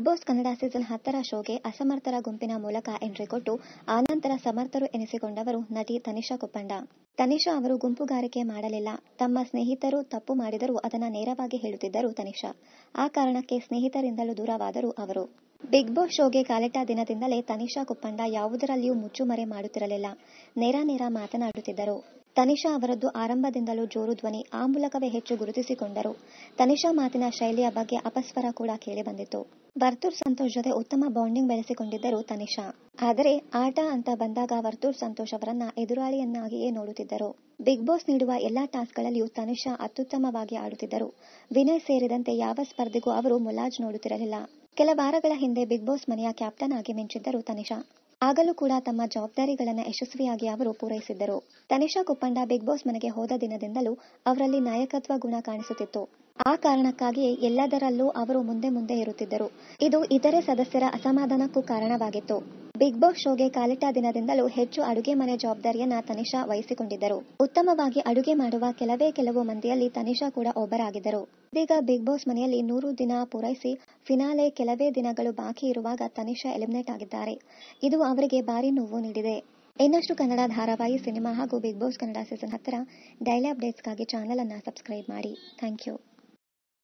Boss Kannada season 10ರ ಶೋಗೆ ಅಸಮರ್ಥರ ಗುಂಪಿನ ಮೂಲಕ entry ಕೊಟ್ಟು ಆನಂತರ ಸಮರ್ಥರು ಎನಿಸಿಕೊಂಡವರು ನಟಿ ತನಿಷಾ ಕುಪ್ಪಂಡ. ತನಿಷಾ ಅವರು ಗುಂಪುಗಾರಿಕೆ ಮಾಡಲಿಲ್ಲ. ತಮ್ಮ ಸ್ನೇಹಿತರು ತಪ್ಪು ಮಾಡಿದರೂ ಅದನ್ನ ನೇರವಾಗಿ ಹೇಳುತ್ತಿದ್ದರು ತನಿಷಾ. ಆ ಕಾರಣಕ್ಕೆ ಸ್ನೇಹಿತರಿಂದಲೂ ದೂರವಾದರು ಅವರು. ಬಿಗ್ ಬಾಸ್ ಶೋಗೆ ಕಾಲಿಟ್ಟ ದಿನದಿಂದಲೇ ತನಿಷಾ ಕುಪ್ಪಂಡ ಯಾವುದರಲ್ಲಿಯೂ ಮುಚ್ಚುಮರೆ ಮಾಡುತ್ತಿರಲಿಲ್ಲ. ನೇರ ಮಾತನಾಡುತ್ತಿದ್ದರು. ತನಿಷಾ ಅವರದ್ದು ಆರಂಭದಿಂದಲೂ ಜೋರು ಧ್ವನಿ. ಆ ಮೂಲಕವೇ ಹೆಚ್ಚು ಗುರುತಿಸಿಕೊಂಡರು. ತನಿಷಾ ಮಾತಿನ ಶೈಲಿಯ ಬಗ್ಗೆ ಅಪಸ್ವರ ಕೂಡ ಕೇಳಿಬಂದಿತ್ತು. ವರ್ತೂರ್ ಸಂತೋಷ್ ಜೊತೆ ಉತ್ತಮ ಬಾಂಡಿಂಗ್ ಬೆಳೆಸಿಕೊಂಡಿದ್ದರು ತನಿಷಾ. ಆದರೆ ಆಟ ಅಂತ ಬಂದಾಗ ವರ್ತೂರ್ ಸಂತೋಷ್ ಅವರನ್ನ ಎದುರಾಳಿಯನ್ನಾಗಿಯೇ ನೋಡುತ್ತಿದ್ದರು. ಬಿಗ್ ಬಾಸ್ ನೀಡುವ ಎಲ್ಲಾ ಟಾಸ್ಕ್ಗಳಲ್ಲಿಯೂ ತನಿಷಾ ಅತ್ಯುತ್ತಮವಾಗಿ ಆಡುತ್ತಿದ್ದರು. ವಿನಯ್ ಸೇರಿದಂತೆ ಯಾವ ಸ್ಪರ್ಧಿಗೂ ಅವರು ಮುಲಾಜ್ ನೋಡುತ್ತಿರಲಿಲ್ಲ. ಕೆಲ ವಾರಗಳ ಹಿಂದೆ ಬಿಗ್ ಬಾಸ್ ಮನೆಯ ಕ್ಯಾಪ್ಟನ್ ಆಗಿ ಮಿಂಚಿದ್ದರು ತನಿಷಾ. ಆಗಲೂ ಕೂಡ ತಮ್ಮ ಜವಾಬ್ದಾರಿಗಳನ್ನು ಯಶಸ್ವಿಯಾಗಿ ಅವರು ಪೂರೈಸಿದ್ದರು. ತನಿಷಾ ಕುಪ್ಪಂಡ ಬಿಗ್ ಬಾಸ್ ಮನೆಗೆ ಹೋದ ದಿನದಿಂದಲೂ ಅವರಲ್ಲಿ ನಾಯಕತ್ವ ಗುಣ ಕಾಣಿಸುತ್ತಿತ್ತು. ಆ ಕಾರಣಕ್ಕಾಗಿಯೇ ಎಲ್ಲದರಲ್ಲೂ ಅವರು ಮುಂದೆ ಇರುತ್ತಿದ್ದರು. ಇದು ಇತರೆ ಸದಸ್ಯರ ಅಸಮಾಧಾನಕ್ಕೂ ಕಾರಣವಾಗಿತ್ತು. ಬಿಗ್ ಬಾಸ್ ಶೋಗೆ ಕಾಲಿಟ್ಟ ದಿನದಿಂದಲೂ ಹೆಚ್ಚು ಅಡುಗೆ ಮನೆ ಜವಾಬ್ದಾರಿಯನ್ನ ತನಿಷಾ ವಹಿಸಿಕೊಂಡಿದ್ದರು. ಉತ್ತಮವಾಗಿ ಅಡುಗೆ ಮಾಡುವ ಕೆಲವು ಮಂದಿಯಲ್ಲಿ ತನಿಷಾ ಕೂಡ ಒಬ್ಬರಾಗಿದ್ದರು. ಇದೀಗ ಬಿಗ್ ಬಾಸ್ ಮನೆಯಲ್ಲಿ 100 ದಿನ ಪೂರೈಸಿ ಫಿನಾಲೆ ಕೆಲವೇ ದಿನಗಳು ಬಾಕಿ ಇರುವಾಗ ತನಿಷಾ ಎಲಿಮಿನೇಟ್ ಆಗಿದ್ದಾರೆ. ಇದು ಅವರಿಗೆ ಭಾರಿ ನೋವು ನೀಡಿದೆ. ಇನ್ನಷ್ಟು ಕನ್ನಡ ಧಾರಾವಾಹಿ, ಸಿನಿಮಾ ಹಾಗೂ ಬಿಗ್ ಬಾಸ್ ಕನ್ನಡ ಸೀಸನ್ 10ರ ಡೈಲಿ ಅಪ್ಡೇಟ್ಸ್ಗಾಗಿ ಚಾನೆಲ್ ಅನ್ನ ಸಬ್ಸ್ಕ್ರೈಬ್ ಮಾಡಿ. Thank you.